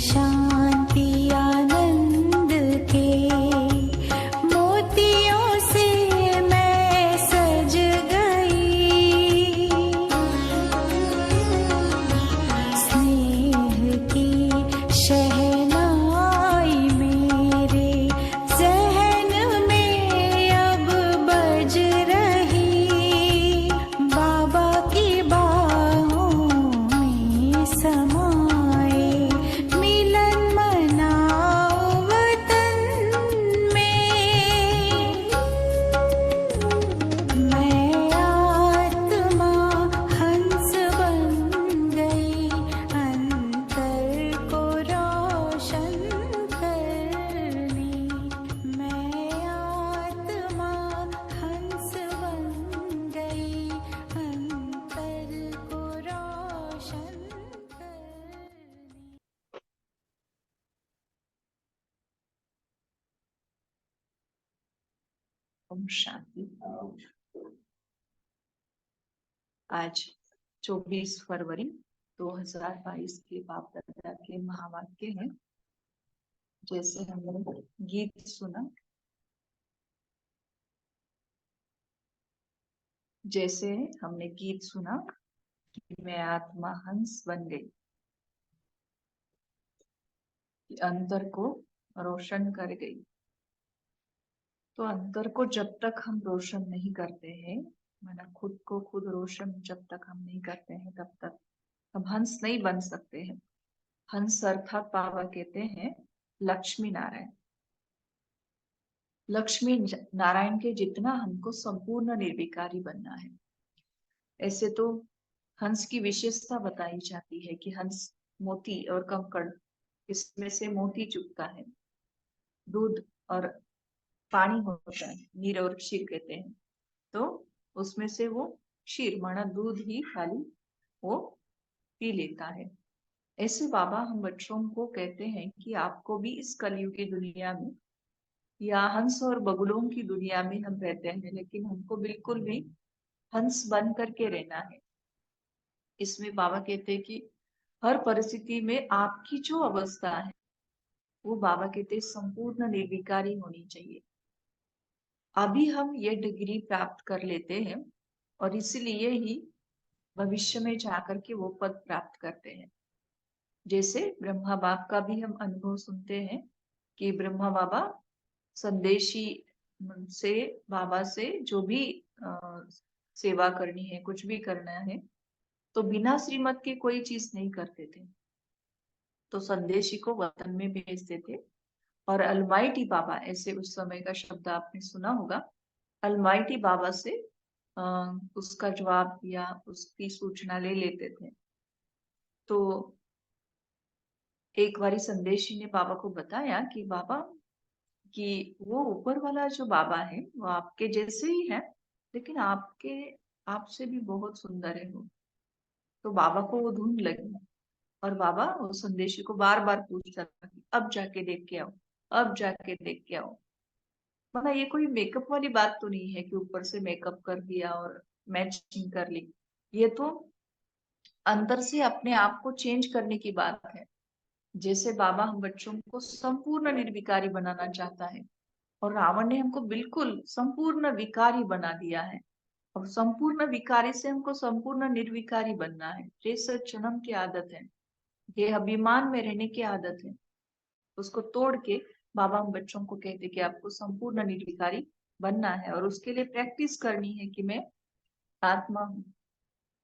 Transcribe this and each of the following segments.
शांति आनंद के मोद ओम शांति। आज 24 फरवरी 2022 के बाप दादा के महावाक्य हैं। जैसे हमने गीत सुना, कि मैं आत्मा हंस बन गई, कि अंतर को रोशन कर गई। तो अंतर को जब तक हम रोशन नहीं करते हैं, माना खुद को खुद रोशन जब तक हम नहीं करते हैं, तब तक हम हंस नहीं बन सकते हैं। हंस अर्थात बाबा कहते हैं लक्ष्मी नारायण। लक्ष्मी नारायण के जितना हमको संपूर्ण निर्विकारी बनना है। ऐसे तो हंस की विशेषता बताई जाती है कि हंस मोती और कंकड़, इसमें से मोती चुगता है, दूध और पानी होता है, नीर और क्षीर कहते हैं। तो उसमें से वो क्षीर माना दूध ही खाली वो पी लेता है। ऐसे बाबा हम बच्चों को कहते हैं कि आपको भी इस कलयुग की दुनिया में या हंस और बगुलों की दुनिया में हम रहते हैं, लेकिन हमको बिल्कुल भी हंस बन करके रहना है। इसमें बाबा कहते हैं कि हर परिस्थिति में आपकी जो अवस्था है वो बाबा कहते हैं संपूर्ण निर्विकारी होनी चाहिए। अभी हम ये डिग्री प्राप्त कर लेते हैं और इसीलिए ही भविष्य में जाकर के वो पद प्राप्त करते हैं। जैसे ब्रह्मा बाप का भी हम अनुभव सुनते हैं कि ब्रह्मा बाबा संदेशी से बाबा से जो भी सेवा करनी है, कुछ भी करना है, तो बिना श्रीमत के कोई चीज नहीं करते थे। तो संदेशी को वतन में भेजते थे और अलमाइटी बाबा, ऐसे उस समय का शब्द आपने सुना होगा, अलमाइटी बाबा से उसका जवाब या उसकी सूचना ले लेते थे। तो एक बारी संदेशी ने बाबा को बताया कि बाबा, कि वो ऊपर वाला जो बाबा है वो आपके जैसे ही है, लेकिन आपसे भी बहुत सुंदर है वो। तो बाबा को वो धुंध लगी और बाबा उस संदेशी को बार बार पूछता था कि अब जाके देख के आओ, अब जाके देख के आओ। मगर ये कोई मेकअप वाली बात तो नहीं है कि ऊपर से मेकअप कर दिया और मैचिंग कर ली। ये तो अंदर से अपने आप को चेंज करने की बात है। जैसे बाबा हम बच्चों को संपूर्ण निर्विकारी बनाना चाहता है और रावण ने हमको बिल्कुल संपूर्ण विकारी बना दिया है, और संपूर्ण विकारी से हमको संपूर्ण निर्विकारी बनना है। ये सब जन्म की आदत है, ये अभिमान में रहने की आदत है। उसको तोड़ के बाबा हम बच्चों को कहते कि आपको संपूर्ण निर्विकारी बनना है और उसके लिए प्रैक्टिस करनी है कि मैं आत्मा हूँ।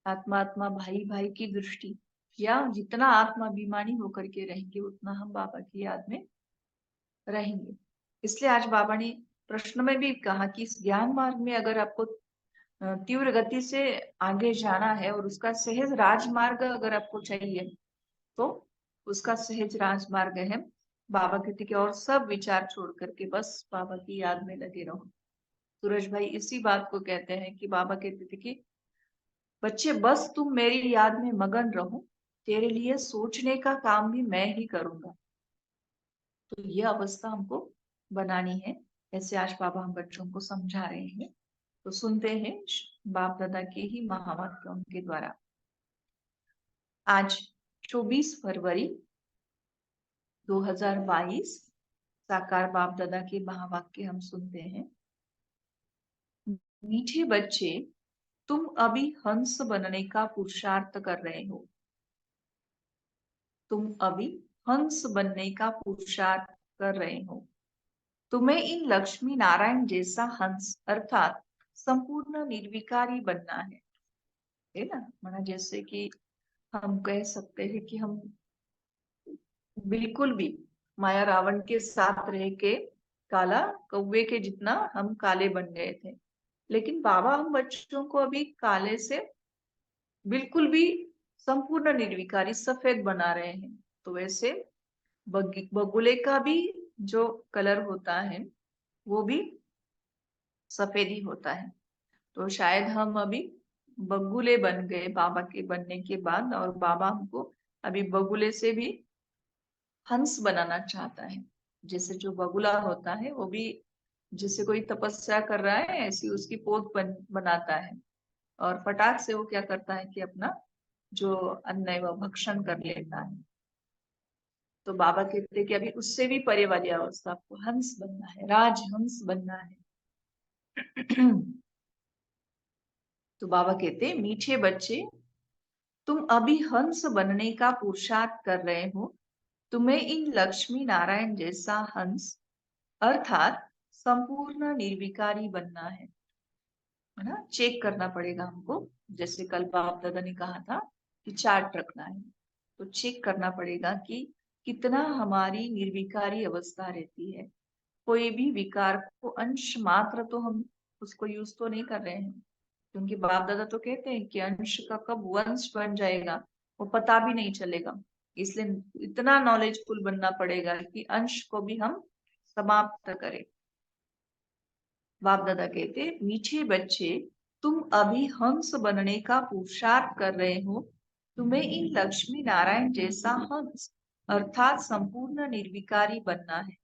आत्मा आत्मा भाई भाई की दृष्टि, या जितना आत्माभिमानी होकर के रहेंगे उतना हम बाबा की याद में रहेंगे। इसलिए आज बाबा ने प्रश्न में भी कहा कि इस ज्ञान मार्ग में अगर आपको तीव्र गति से आगे जाना है और उसका सहज राजमार्ग अगर आपको चाहिए, तो उसका सहज राजमार्ग है बाबा कहते कि और सब विचार छोड़ करके बस बाबा की याद में लगे रहो। सूरज भाई इसी बात को कहते हैं कि बाबा कहते थे कि बच्चे बस तुम मेरी याद में मगन रहो, तेरे लिए सोचने का काम भी मैं ही करूंगा। तो ये अवस्था हमको बनानी है। ऐसे आज बाबा हम बच्चों को समझा रहे हैं। तो सुनते हैं बाप दादा के ही महावाक्यों के द्वारा। आज 24 फरवरी 2022 साकार बाप दादा के महावाक्य हम सुनते हैं। मीठे बच्चे, तुम अभी हंस बनने का पुरुषार्थ कर रहे हो। तुम अभी हंस बनने का पुरुषार्थ कर रहे हो। तुम्हें इन लक्ष्मी नारायण जैसा हंस अर्थात संपूर्ण निर्विकारी बनना है ना। माना जैसे कि हम कह सकते हैं कि हम बिल्कुल भी माया रावण के साथ रह के काला कौवे के जितना हम काले बन गए थे, लेकिन बाबा हम बच्चों को अभी काले से बिल्कुल भी संपूर्ण निर्विकारी सफेद बना रहे हैं। तो वैसे बगुले का भी जो कलर होता है वो भी सफेद ही होता है। तो शायद हम अभी बगुले बन गए बाबा के बनने के बाद, और बाबा हमको अभी बगुले से भी हंस बनाना चाहता है। जैसे जो बगुला होता है वो भी जैसे कोई तपस्या कर रहा है ऐसी उसकी पोत बनाता है, और फटाक से वो क्या करता है कि अपना जो अन्न है वह भक्षण कर लेता है। तो बाबा कहते हैं कि अभी उससे भी परे वाली अवस्था, आपको हंस बनना है, राजहंस बनना है। तो बाबा कहते हैं, मीठे बच्चे, तुम अभी हंस बनने का पुरुषार्थ कर रहे हो। तुम्हें इन लक्ष्मी नारायण जैसा हंस अर्थात संपूर्ण निर्विकारी बनना है ना। चेक करना पड़ेगा हमको, जैसे कल बाप दादा ने कहा था कि चार्ट रखना है, तो चेक करना पड़ेगा कि कितना हमारी निर्विकारी अवस्था रहती है। कोई भी विकार को अंश मात्र तो हम उसको यूज तो नहीं कर रहे हैं, क्योंकि बाप दादा तो कहते हैं कि अंश का कब वंश बन जाएगा वो पता भी नहीं चलेगा। इसलिए इतना नॉलेजफुल बनना पड़ेगा कि अंश को भी हम समाप्त करें। बाप दादा कहते, मीठे बच्चे, तुम अभी हंस बनने का पुरुषार्थ कर रहे हो। तुम्हें इन लक्ष्मी नारायण जैसा हंस अर्थात संपूर्ण निर्विकारी बनना है।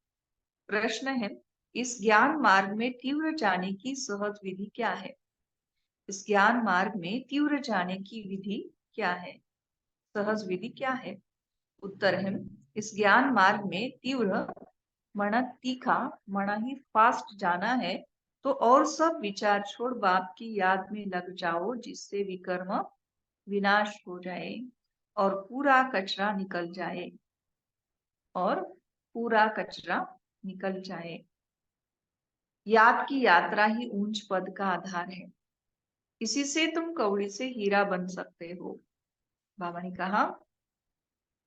प्रश्न है, इस ज्ञान मार्ग में तीव्र जाने की सहज विधि क्या है? इस ज्ञान मार्ग में तीव्र जाने की विधि क्या है? सहज विधि क्या है? उत्तर है, इस ज्ञान मार्ग में तीव्र मना तीखा मना ही फास्ट जाना है। तो और सब विचार छोड़ बाप की याद में लग जाओ, जिससे विकर्म विनाश हो जाए और पूरा कचरा निकल जाए, और पूरा कचरा निकल जाए। याद की यात्रा ही ऊंच पद का आधार है। इसी से तुम कौड़ी से हीरा बन सकते हो। बाबा ने कहा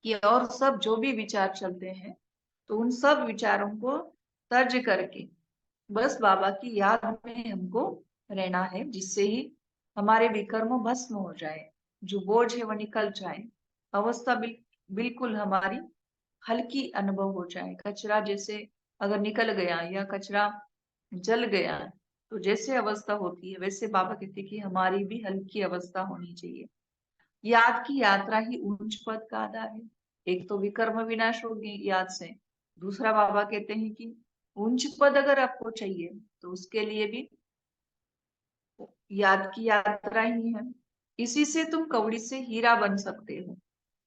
कि और सब जो भी विचार चलते हैं, तो उन सब विचारों को तर्ज करके बस बाबा की याद में हमको रहना है, जिससे ही हमारे विकर्म भस्म हो जाए, जो बोझ है वो निकल जाए, अवस्था बिल्कुल हमारी हल्की अनुभव हो जाए। कचरा जैसे अगर निकल गया या कचरा जल गया, तो जैसे अवस्था होती है वैसे बाबा कहते कि हमारी भी हल्की अवस्था होनी चाहिए। याद की यात्रा ही ऊंच पद का आधार है। एक तो विकर्म विनाश होगी याद से, दूसरा बाबा कहते हैं कि ऊंच पद अगर आपको चाहिए तो उसके लिए भी याद की यात्रा ही है। इसी से तुम कौड़ी से हीरा बन सकते हो।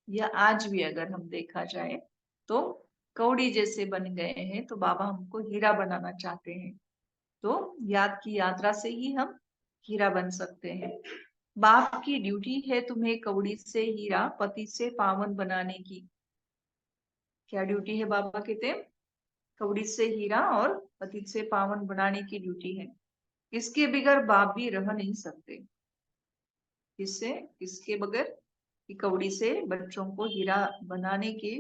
या आज भी अगर हम देखा जाए तो कौड़ी जैसे बन गए हैं, तो बाबा हमको हीरा बनाना चाहते हैं। तो याद की यात्रा से ही हम हीरा बन सकते हैं। बाप की ड्यूटी है तुम्हें कौड़ी से हीरा पति से पावन बनाने की। क्या ड्यूटी है? बाबा कहते हैं कौड़ी से हीरा और पति से पावन बनाने की ड्यूटी है। इसके बगैर बाप भी रह नहीं सकते। किससे? किसके बगैर? कि कौड़ी से बच्चों को हीरा बनाने के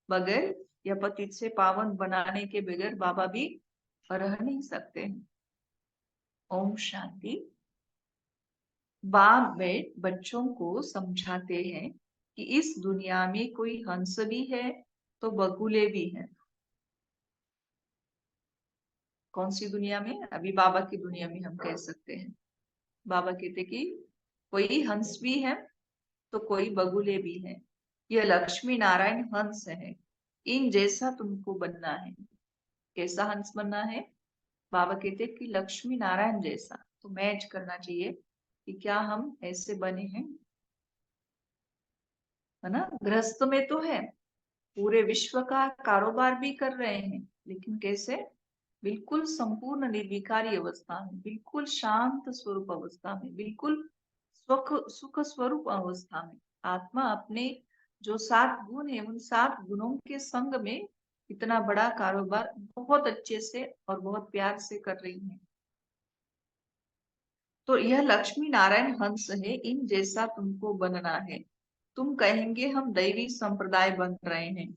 बगैर या पति से पावन बनाने के बगैर बाबा भी रह नहीं सकते। ओम शांति। बाप बच्चों को समझाते हैं कि इस दुनिया में कोई हंस भी है तो बगुले भी हैं। कौन सी दुनिया में? अभी बाबा की दुनिया में हम कह सकते हैं। बाबा कहते कि कोई हंस भी है तो कोई बगुले भी है। यह लक्ष्मी नारायण हंस है, इन जैसा तुमको बनना है। कैसा हंस बनना है? बाबा कहते कि लक्ष्मी नारायण जैसा। तो मैच करना चाहिए कि क्या हम ऐसे बने हैं, है ना। गृहस्थ में तो है, पूरे विश्व का कारोबार भी कर रहे हैं, लेकिन कैसे? बिल्कुल संपूर्ण निर्विकारी अवस्था में, बिल्कुल शांत स्वरूप अवस्था में, बिल्कुल सुख स्वरूप अवस्था में। आत्मा अपने जो 7 गुण है उन 7 गुणों के संग में इतना बड़ा कारोबार बहुत अच्छे से और बहुत प्यार से कर रही है। तो यह लक्ष्मी नारायण हंस है, इन जैसा तुमको बनना है। तुम कहेंगे हम दैवी संप्रदाय बन रहे हैं।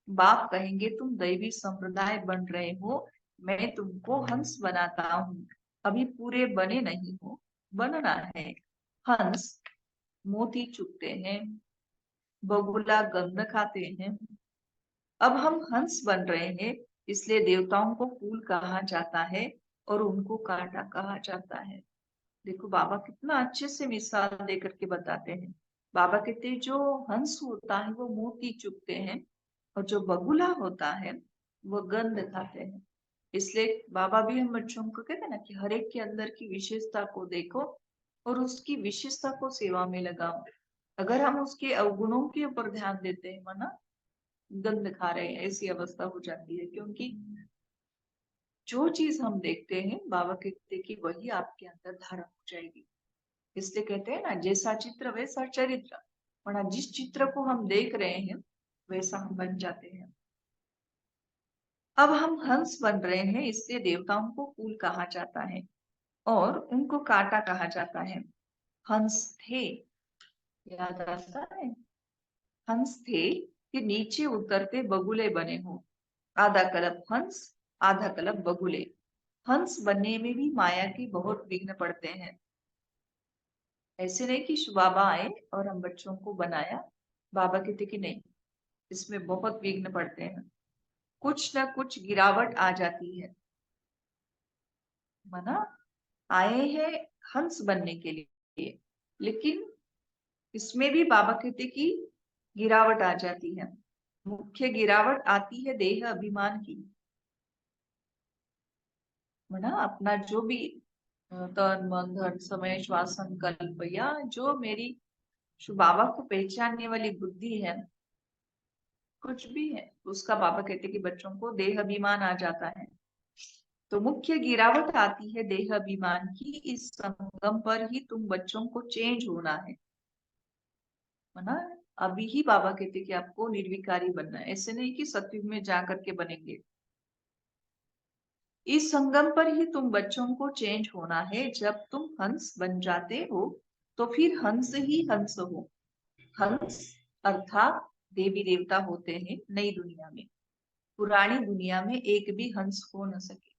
बाप कहेंगे तुम दैवी संप्रदाय बन रहे हो, मैं तुमको हंस बनाता हूँ। अभी पूरे बने नहीं हो, बनना है। हंस मोती चुगते हैं, बगुला गंध खाते हैं। अब हम हंस बन रहे हैं, इसलिए देवताओं को फूल कहा जाता है और उनको कांटा कहा जाता है। देखो बाबा कितना अच्छे से मिसाल देकर के बताते हैं। बाबा कहते हैं जो हंस होता है वो मोती चुगते हैं, और जो बगुला होता है वो गंध खाते हैं। इसलिए बाबा भी हम बच्चों को कहते हैं ना कि हर एक के अंदर की विशेषता को देखो और उसकी विशेषता को सेवा में लगाओ। अगर हम उसके अवगुणों के ऊपर ध्यान देते हैं, माना गंध खा रहे हैं, ऐसी अवस्था हो जाती है। क्योंकि जो चीज हम देखते हैं, बाबा कहते हैं कि वही आपके अंदर धारण हो जाएगी। इसलिए कहते हैं ना, जैसा चित्र वैसा चरित्र। माना जिस चित्र को हम देख रहे हैं वैसा हम बन जाते हैं। अब हम हंस बन रहे हैं, इसलिए देवताओं को फूल कहा जाता है और उनको कांटा कहा जाता है। हंस थे, याद आता है? हंस थे कि नीचे उतरते बगुले बने हो। आधा कलब हंस, आधा कलब बगुले। हंस बनने में भी माया की बहुत विघ्न पड़ते हैं। ऐसे नहीं कि बाबा आए और हम बच्चों को बनाया। बाबा कहते कि नहीं, इसमें बहुत विघ्न पड़ते हैं, कुछ ना कुछ गिरावट आ जाती है। मना आए हैं हंस बनने के लिए, लेकिन इसमें भी बाबा कहते कि गिरावट आ जाती है। मुख्य गिरावट आती है देह अभिमान की। मना अपना जो भी तन मन धन समय श्वास संकल्प या जो मेरी बाबा को पहचानने वाली बुद्धि है, कुछ भी है, उसका बाबा कहते कि बच्चों को देह अभिमान आ जाता है। तो मुख्य गिरावट आती है देह अभिमान की। इस संगम पर ही तुम बच्चों को चेंज होना है ना। अभी ही बाबा कहते कि आपको निर्विकारी बनना है, ऐसे नहीं कि सतयुग में जा करके बनेंगे। इस संगम पर ही तुम बच्चों को चेंज होना है। जब तुम हंस बन जाते हो तो फिर हंस ही हंस हो। हंस अर्थात देवी देवता होते हैं नई दुनिया में। पुरानी दुनिया में एक भी हंस हो न सके।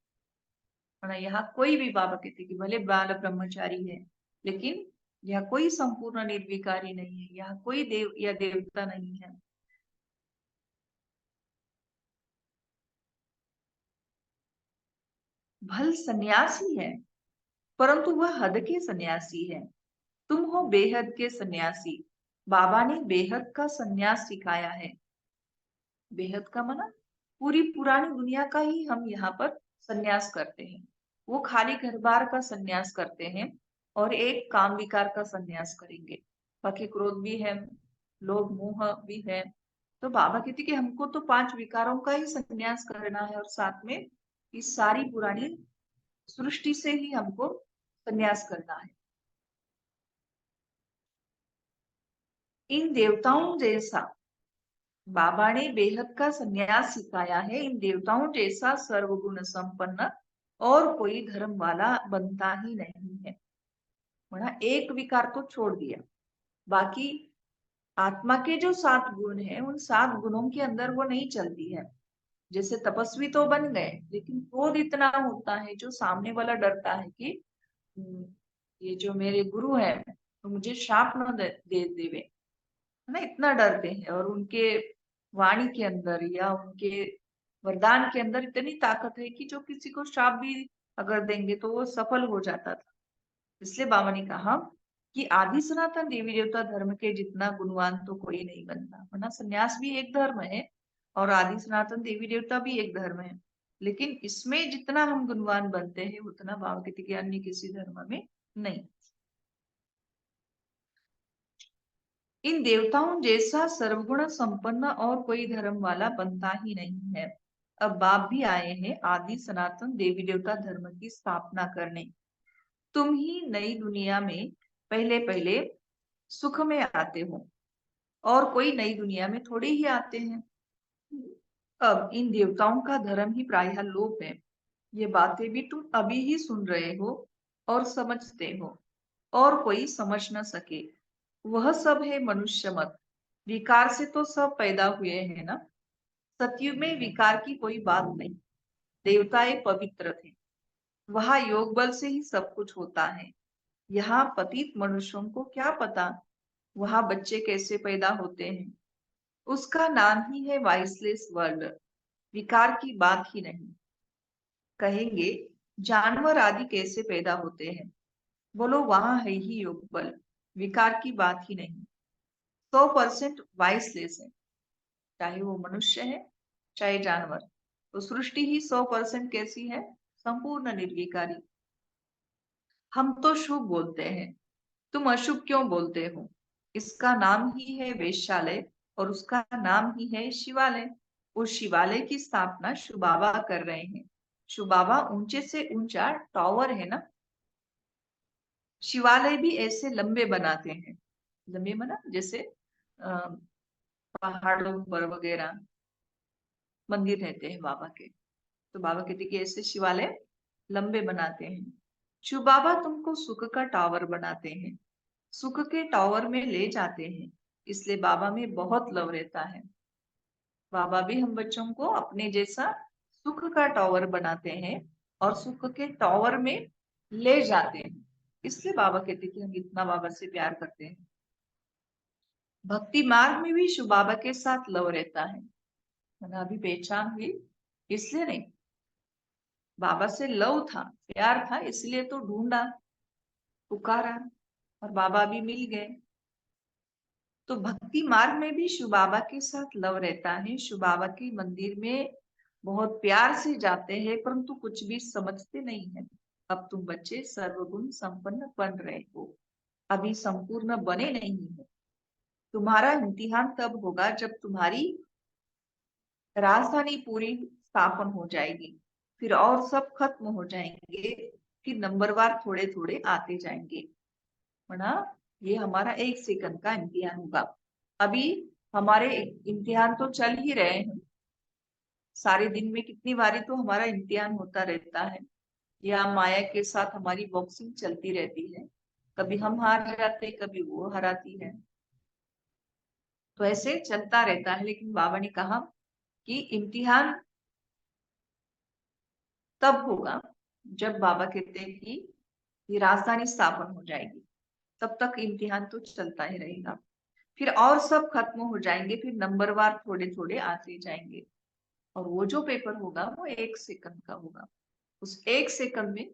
और यहाँ कोई भी बाबा कहते कि भले बाल ब्रह्मचारी है, लेकिन यहाँ कोई संपूर्ण निर्विकारी नहीं है, यहाँ कोई देव या देवता नहीं है। भल सन्यासी है, परंतु वह हद के सन्यासी है। तुम हो बेहद के सन्यासी। बाबा ने बेहद का सन्यास सिखाया है। बेहद का मना पूरी पुरानी दुनिया का ही हम यहाँ पर सन्यास करते हैं। वो खाली घर बार का सन्यास करते हैं और एक काम विकार का सन्यास करेंगे। बाकी क्रोध भी है, लोभ मोह भी है। तो बाबा कहते कि हमको तो 5 विकारों का ही सन्यास करना है और साथ में इस सारी पुरानी सृष्टि से ही हमको सन्यास करना है। इन देवताओं जैसा बाबा ने बेहद का सन्यास सिखाया है। इन देवताओं जैसा सर्वगुण संपन्न और कोई धर्म वाला बनता ही नहीं है। वरना एक विकार तो छोड़ दिया, बाकी आत्मा के जो 7 गुण हैं, उन 7 गुणों के अंदर वो नहीं चलती है। जैसे तपस्वी तो बन गए, लेकिन क्रोध इतना होता है जो सामने वाला डरता है कि "हम्म, ये जो मेरे गुरु है तो मुझे शाप न दे देवे", है ना। इतना डरते हैं और उनके वाणी के अंदर या उनके वरदान के अंदर इतनी ताकत है कि जो किसी को श्राप भी अगर देंगे तो वो सफल हो जाता था। इसलिए बाबा ने कहा कि आदि सनातन देवी देवता धर्म के जितना गुणवान तो कोई नहीं बनता। वरना संन्यास भी एक धर्म है और आदि सनातन देवी देवता भी एक धर्म है, लेकिन इसमें जितना हम गुणवान बनते हैं उतना बाबा कहते कि अन्य किसी धर्म में नहीं। इन देवताओं जैसा सर्वगुण संपन्न और कोई धर्म वाला बनता ही नहीं है। अब बाप भी आए हैं आदि सनातन देवी देवता धर्म की स्थापना करने। तुम ही नई दुनिया में पहले पहले सुख में आते हो और कोई नई दुनिया में थोड़ी ही आते हैं। अब इन देवताओं का धर्म ही प्रायः लोप है। ये बातें भी तुम अभी ही सुन रहे हो और समझते हो, और कोई समझ न सके। वह सब है मनुष्य मत। विकार से तो सब पैदा हुए हैं ना। सतयुग में विकार की कोई बात नहीं। देवताएं पवित्र थे, वहां योग बल से ही सब कुछ होता है। यहाँ पतित मनुष्यों को क्या पता वहां बच्चे कैसे पैदा होते हैं। उसका नाम ही है वाइसलेस वर्ल्ड। विकार की बात ही नहीं। कहेंगे जानवर आदि कैसे पैदा होते हैं, बोलो वहां है ही योग बल। विकार की बात ही नहीं। 100% वाइसलेस है, चाहे वो मनुष्य है चाहे जानवर। तो सृष्टि ही 100% कैसी है? संपूर्ण निर्विकारी। हम तो शुभ बोलते हैं, तुम अशुभ क्यों बोलते हो? इसका नाम ही है वेश्यालय और उसका नाम ही है शिवालय। उस शिवालय की स्थापना शिव बाबा कर रहे हैं। शिव बाबा ऊंचे से ऊंचा टावर है ना, शिवालय भी ऐसे लंबे बनाते हैं। लंबे बना जैसे पहाड़ों पर वगैरह मंदिर रहते हैं बाबा के, तो बाबा कहते कि ऐसे शिवालय लंबे बनाते हैं। शिव बाबा तुमको सुख का टावर बनाते हैं, सुख के टावर में ले जाते हैं, इसलिए बाबा में बहुत लव रहता है। बाबा भी हम बच्चों को अपने जैसा सुख का टावर बनाते हैं और सुख के टावर में ले जाते हैं, इसलिए बाबा कहते कि हम इतना बाबा से प्यार करते हैं। भक्ति मार्ग में भी शिव बाबा के साथ लव रहता है। मैंने अभी पहचान हुई, इसलिए नहीं, बाबा से लव था, प्यार था, इसलिए तो ढूंढा, पुकारा और बाबा भी मिल गए। तो भक्ति मार्ग में भी शिव बाबा के साथ लव रहता है। शिव बाबा के मंदिर में बहुत प्यार से जाते हैं, परंतु कुछ भी समझते नहीं है। अब तुम बच्चे सर्वगुण संपन्न बन रहे हो, अभी संपूर्ण बने नहीं हो। तुम्हारा इम्तिहान तब होगा जब तुम्हारी राजधानी पूरी स्थापन हो जाएगी, फिर और सब खत्म हो जाएंगे, फिर नंबरवार थोड़े थोड़े आते जाएंगे। ना, ये हमारा 1 सेकंड का इम्तिहान होगा। अभी हमारे इम्तिहान तो चल ही रहे हैं, सारे दिन में कितनी बारी तो हमारा इम्तिहान होता रहता है, या माया के साथ हमारी बॉक्सिंग चलती रहती है। कभी हम हार जाते, कभी वो हराती है, तो ऐसे चलता रहता है। लेकिन बाबा ने कहा कि इम्तिहान तब होगा जब बाबा कहते हैं कि ये राजधानी स्थापन हो जाएगी, तब तक इम्तिहान तो चलता ही रहेगा, फिर और सब खत्म हो जाएंगे, फिर नंबरवार थोड़े थोड़े आते जाएंगे। और वो जो पेपर होगा वो 1 सेकंड का होगा। उस 1 सेकंड में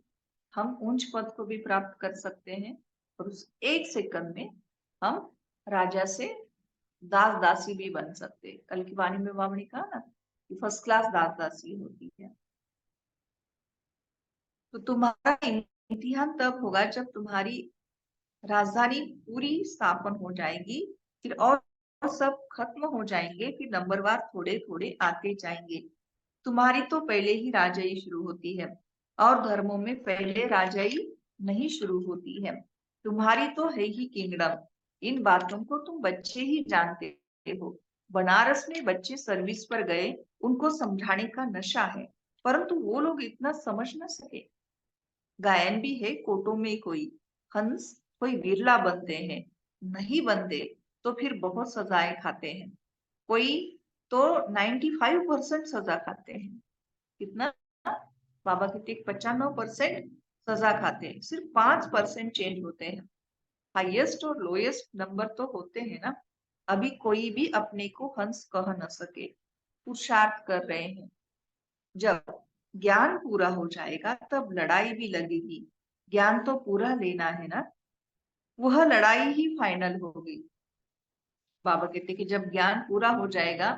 हम उच्च पद को भी प्राप्त कर सकते हैं, और उस 1 सेकंड में हम राजा से दास दासी भी बन सकते हैं। कल की वाणी में बाबा ने कहा ना कि फर्स्ट क्लास दास दासी होती है। तो तुम्हारा इम्तिहान तब होगा जब तुम्हारी राजधानी पूरी स्थापन हो जाएगी, फिर और सब खत्म हो जाएंगे, फिर नंबरवार थोड़े थोड़े आते जाएंगे। तुम्हारी तो पहले ही राजाई शुरू होती है, और धर्मों में पहले राजाई नहीं शुरू होती है। तुम्हारी तो है ही किंगडम। इन बातों को तुम बच्चे ही जानते हो। बनारस में बच्चे सर्विस पर गए, उनको समझाने का नशा है, परंतु वो लोग इतना समझ न सके। गायन भी है कोटों में कोई हंस, कोई बिरला बनते हैं, नहीं बनते तो फिर बहुत सजाएं खाते हैं। कोई तो 95% सजा खाते हैं। कितना? बाबा कहते 95% सजा खाते हैं, सिर्फ 5% चेंज होते हैं। हाईएस्ट और लोएस्ट नंबर तो होते हैं ना। अभी कोई भी अपने को हंस कह न सके, पुरुषार्थ कर रहे हैं। जब ज्ञान पूरा हो जाएगा तब लड़ाई भी लगेगी। ज्ञान तो पूरा लेना है ना, वह लड़ाई ही फाइनल होगी। बाबा कहते कि जब ज्ञान पूरा हो जाएगा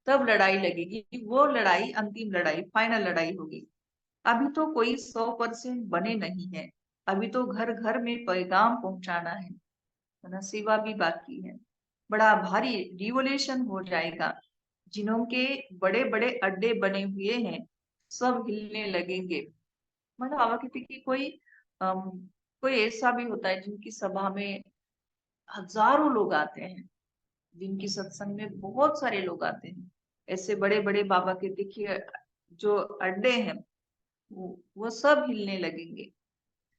तब लड़ाई लगेगी, वो लड़ाई अंतिम लड़ाई, फाइनल लड़ाई होगी। अभी तो कोई 100% बने नहीं है। अभी तो घर घर में पैगाम पहुंचाना है ना, सेवा भी बाकी है। बड़ा भारी रिवोल्यूशन हो जाएगा। जिन्हों के बड़े बड़े अड्डे बने हुए हैं सब हिलने लगेंगे। मतलब बाबा कहते कि कोई ऐसा भी होता है जिनकी सभा में हजारों लोग आते हैं, जिनकी सत्संग में बहुत सारे लोग आते हैं। ऐसे बड़े बड़े बाबा के देखिए जो अड्डे हैं, वो सब हिलने लगेंगे।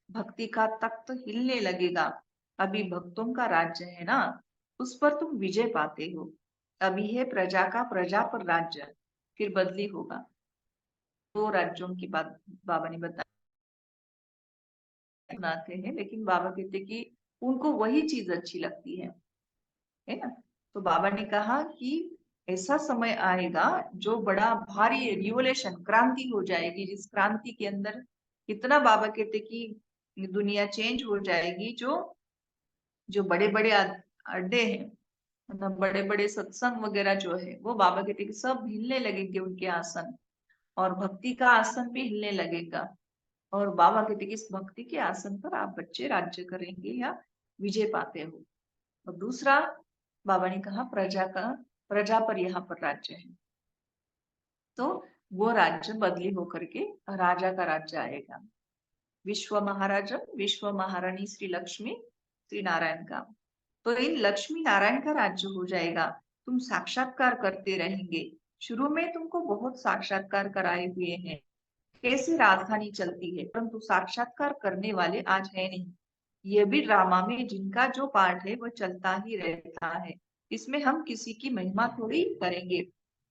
भक्ति का तख्त हिलने लगेगा। अभी भक्तों का राज्य है ना, उस पर तुम विजय पाते हो। अभी है प्रजा का प्रजा पर राज्य, फिर बदली होगा। 2 राज्यों की बात बाबा ने बताया, सुनाते हैं, लेकिन बाबा कहते कि उनको वही चीज अच्छी लगती है ना। तो बाबा ने कहा कि ऐसा समय आएगा जो बड़ा भारी रिवोल्यूशन, क्रांति हो जाएगी, जिस क्रांति के अंदर इतना बाबा कहते कि दुनिया चेंज हो जाएगी। जो जो बड़े बड़े अड्डे हैं, मतलब बड़े बड़े सत्संग वगैरह जो है, वो बाबा कहते कि सब हिलने लगेंगे उनके आसन। और भक्ति का आसन भी हिलने लगेगा। और बाबा कहते कि इस भक्ति के आसन पर आप बच्चे राज्य करेंगे या विजय पाते हो। और दूसरा, बाबा ने कहा प्रजा पर यहाँ पर राज्य है, तो वो राज्य बदली होकर के राजा का राज्य आएगा। विश्व महाराजा विश्व महारानी श्री लक्ष्मी श्री नारायण का, तो इन लक्ष्मी नारायण का राज्य हो जाएगा। तुम साक्षात्कार करते रहेंगे। शुरू में तुमको बहुत साक्षात्कार कराए हुए हैं, कैसे राजधानी चलती है, परंतु साक्षात्कार करने वाले आज है नहीं। ये भी ड्रामा में जिनका जो पार्ट है वो चलता ही रहता है, इसमें हम किसी की महिमा थोड़ी करेंगे।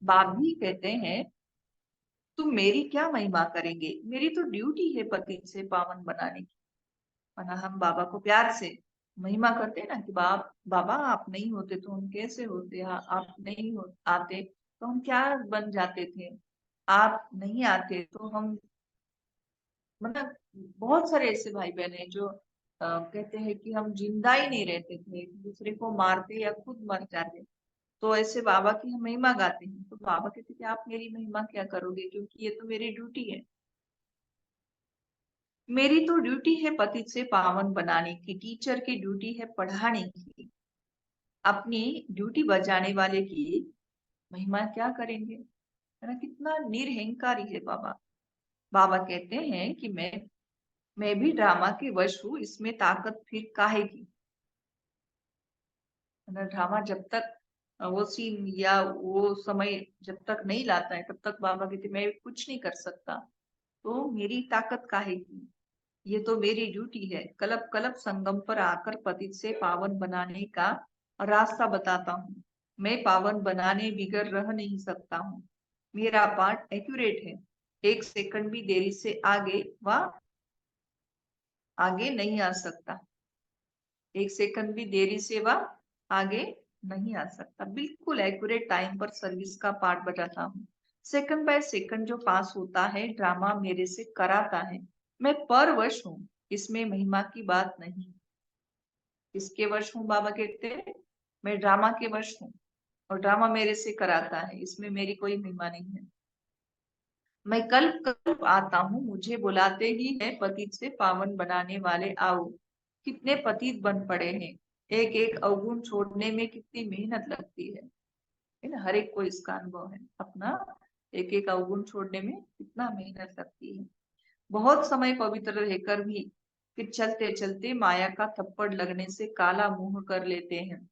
बाप भी कहते हैं तुम मेरी क्या महिमा करेंगे, मेरी तो ड्यूटी है पति से पावन बनाने की। वरना हम बाबा को प्यार से महिमा करते हैं ना कि बाबा आप नहीं होते तो हम कैसे होते, आप नहीं आते तो हम क्या बन जाते थे, आप नहीं आते तो हम, मतलब बहुत सारे ऐसे भाई बहन हैं जो कहते हैं कि हम जिंदा ही नहीं रहते थे, एक दूसरे को मारते या खुद मर जाते। तो ऐसे बाबा की हम महिमा गाते हैं, तो बाबा कहते कि आप मेरी महिमा क्या करोगे, क्योंकि ये तो मेरी ड्यूटी है। मेरी तो ड्यूटी है पति से पावन बनाने की, टीचर की ड्यूटी है पढ़ाने की। अपनी ड्यूटी बजाने वाले की महिमा क्या करेंगे, है ना। कितना निरहंकारी है बाबा। बाबा कहते हैं कि मैं भी ड्रामा के वश हूँ, इसमें ताकत फिर काहे की। है ना, ड्रामा जब तक वो सीन या वो समय जब तक नहीं लाता है तब तक बाबा कहते मैं कुछ नहीं कर सकता, तो मेरी ताकत काहे की। ये तो मेरी ड्यूटी है, कलप कलप संगम पर आकर पतित से पावन बनाने का रास्ता बताता हूँ। मैं पावन बनाने बिगर रह नहीं सकता हूँ। मेरा पार्ट एक्यूरेट है, एक सेकंड भी देरी से आगे नहीं आ सकता। एक सेकंड भी देरी से वह आगे नहीं आ सकता। बिल्कुल एक्यूरेट टाइम पर सर्विस का पार्ट बजाता हूँ। सेकंड बाय सेकंड जो पास होता है ड्रामा मेरे से कराता है। मैं परवश हूँ, इसमें महिमा की बात नहीं। किसके वश हूँ, बाबा कहते हैं मैं ड्रामा के वश हूँ, और ड्रामा मेरे से कराता है, इसमें मेरी कोई महिमा नहीं है। मैं कल कल आता हूँ, मुझे बुलाते ही है पतित से पावन बनाने वाले आओ। कितने पतित बन पड़े हैं, एक एक अवगुण छोड़ने में कितनी मेहनत लगती है ना। हर एक को इसका अनुभव है अपना, एक एक अवगुण छोड़ने में कितना मेहनत लगती है। बहुत समय पवित्र रहकर भी फिर चलते चलते माया का थप्पड़ लगने से काला मुंह कर लेते हैं।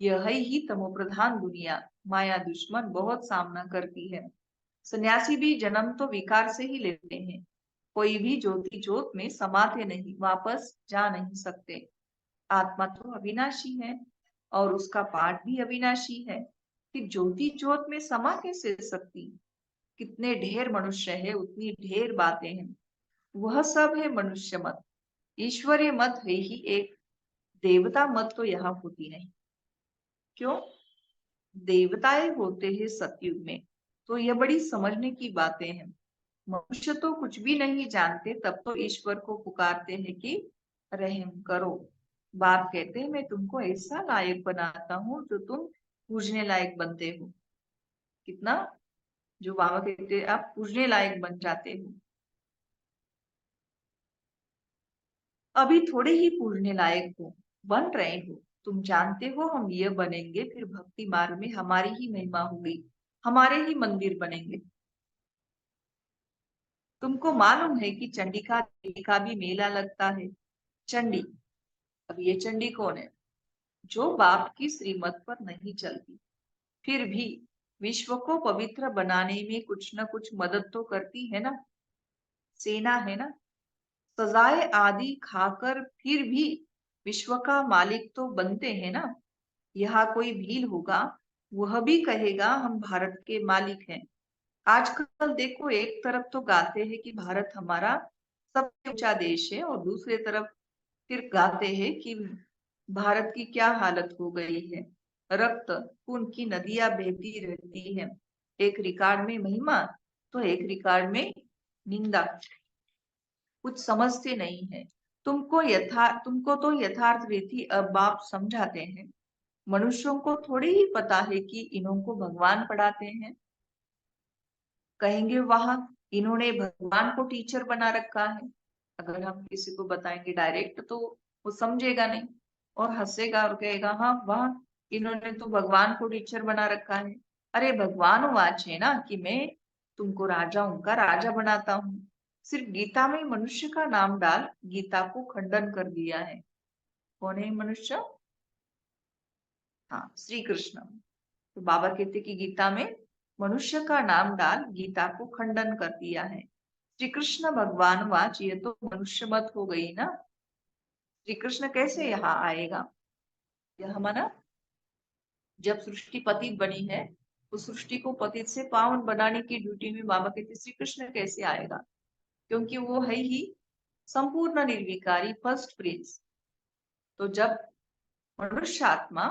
यह ही तमोप्रधान दुनिया, माया दुश्मन बहुत सामना करती है। सन्यासी भी जन्म तो विकार से ही लेते हैं। कोई भी ज्योति ज्योत में समाते नहीं, वापस जा नहीं सकते। आत्मा तो अविनाशी है और उसका पाठ भी अविनाशी है, कि ज्योति ज्योत में समा कैसे सकती। कितने ढेर मनुष्य है उतनी ढेर बातें हैं। वह सब है मनुष्य मत, ईश्वरीय मत है ही एक, देवता मत तो यहाँ होती नहीं। क्यों, देवताएं होते हैं सतयुग में, तो यह बड़ी समझने की बातें हैं। मनुष्य तो कुछ भी नहीं जानते, तब तो ईश्वर को पुकारते हैं कि रहम करो। बाप कहते हैं मैं तुमको ऐसा लायक बनाता हूँ जो तुम पूजने लायक बनते हो। कितना, जो बाबा कहते हैं आप पूजने लायक बन जाते हो। अभी थोड़े ही पूजने लायक हो, बन रहे हो। तुम जानते हो हम ये बनेंगे, फिर भक्ति मार्ग में हमारी ही महिमा होगी, हमारे ही मंदिर बनेंगे। तुमको मालूम है कि चंडिका देवी का भी मेला लगता है। चंडी, अब ये चंडी कौन है, जो बाप की श्रीमत पर नहीं चलती, फिर भी विश्व को पवित्र बनाने में कुछ न कुछ मदद तो करती है ना। सेना है ना, सजाए आदि खाकर फिर भी विश्व का मालिक तो बनते हैं ना। यहाँ कोई भील होगा, वह भी कहेगा हम भारत के मालिक हैं। आजकल देखो, एक तरफ तो गाते हैं कि भारत हमारा सबसे ऊंचा देश है, और दूसरे तरफ फिर गाते हैं कि भारत की क्या हालत हो गई है, रक्त खून की नदियां बहती रहती है। एक रिकॉर्ड में महिमा तो एक रिकॉर्ड में निंदा, कुछ समझते नहीं है। तुमको तो यथार्थ रीति अब बाप समझाते हैं। मनुष्यों को थोड़ी ही पता है कि इन्हों को भगवान पढ़ाते हैं। कहेंगे वाह, इन्होंने भगवान को टीचर बना रखा है। अगर हम किसी को बताएंगे डायरेक्ट तो वो समझेगा नहीं और हंसेगा और कहेगा हाँ वाह, इन्होंने तो भगवान को टीचर बना रखा है। अरे भगवान वाच है ना कि मैं तुमको राजा, उनका राजा बनाता हूँ। सिर्फ गीता में मनुष्य का नाम डाल गीता को खंडन कर दिया है। कौन है मनुष्य? हाँ, श्री कृष्ण। तो बाबा कहते कि गीता में मनुष्य का नाम डाल गीता को खंडन कर दिया है। श्री कृष्ण भगवान वाच, ये तो मनुष्य मत हो गई ना। श्री कृष्ण कैसे यहाँ आएगा? यह माना जब सृष्टि पतित बनी है, उस सृष्टि को पतित से पावन बनाने की ड्यूटी में बाबा कहते श्री कृष्ण कैसे आएगा? क्योंकि वो है ही संपूर्ण निर्विकारी फर्स्ट प्रिंस। तो जब मनुष्य आत्मा